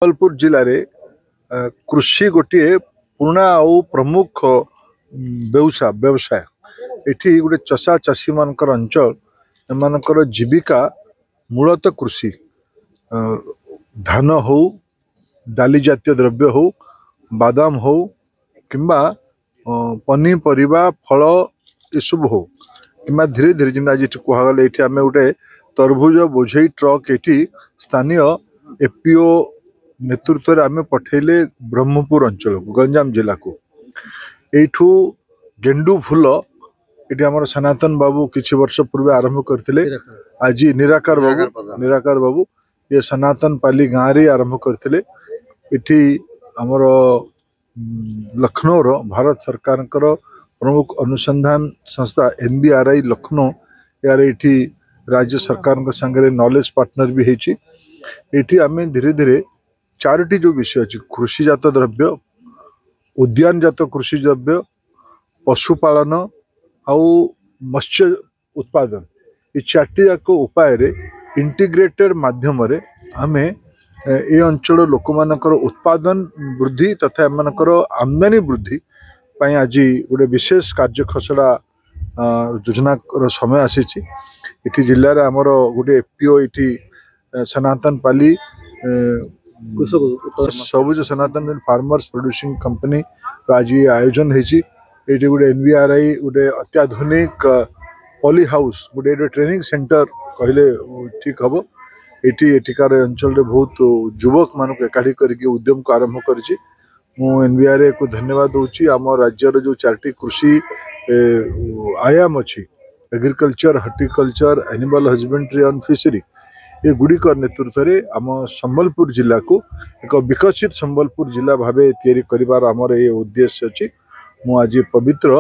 सम्बलपुर जिले में कृषि गोटे पुराना और प्रमुख व्यवसाय एठी गोटे चषा चाषी मानकर अंचल एमानकर जीविका मूलतः कृषि धान हो डाली जातीय द्रव्य हो बादाम हो किंबा पनीपरिया फल यू हो कि धीरे धीरे जमी आज कहगले ये आम गोटे तरभुज बोझई ट्रक ये स्थानीय एपीओ नेतृत्व आम पठेले ब्रह्मपुर अंचल को गंजाम जिला को यू गेंडू फूल ये आम सनातन बाबू किसी वर्ष पूर्व आरंभ करते आज निराकार बाबू ये सनातन पाली गाँव रे आरंभ करते इठी आमर लखनऊ रो भारत सरकार प्रमुख अनुसंधान संस्था NBRI लखनऊ यार ये राज्य सरकार संगे नॉलेज पार्टनर भी है आम धीरे धीरे चारोटी जो विषय अच्छी कृषिजात द्रव्य उद्यान जात कृषि द्रव्य पशुपालन आउ मत्स्य उत्पादन ये चार्टी जाक उपाय इंटीग्रेटेड माध्यम आम ये अंचल लोक मानकर उत्पादन वृद्धि तथा एमानकर आमदानी वृद्धि आज गोटे विशेष कार्य खसड़ा योजना समय आसी जिले में आमर गोटे एपीओ ये सनातन पाली सबुज सनातन फार्मर्स प्रोड्यूसिंग कंपनी आज ये आयोजन होती गोटे NBRI गोटे अत्याधुनिक पॉली हाउस गोटे ट्रेनिंग सेंटर कहले ठीक हम ये एठिकार अंचल बहुत युवक मानक एकाठी करके उद्यम को आरंभ कर NBRI को धन्यवाद दूची आम राज्यर जो चार्टी कृषि आयाम अच्छी agriculture horticulture animal husbandry and fishery ये गुड़िक नेतृत्व में आम सम्बलपुर जिला को एक विकसित सम्बलपुर जिला भाव या आमर ये उद्देश्य अच्छी मु आज पवित्र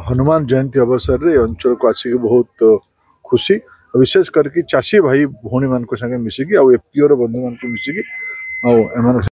हनुमान जयंती अवसर में अंचल को आसिक बहुत खुशी विशेष करके चाषी भाई भौणी मान संगे मिसिकी एपीओ बंधु मान मिसिकी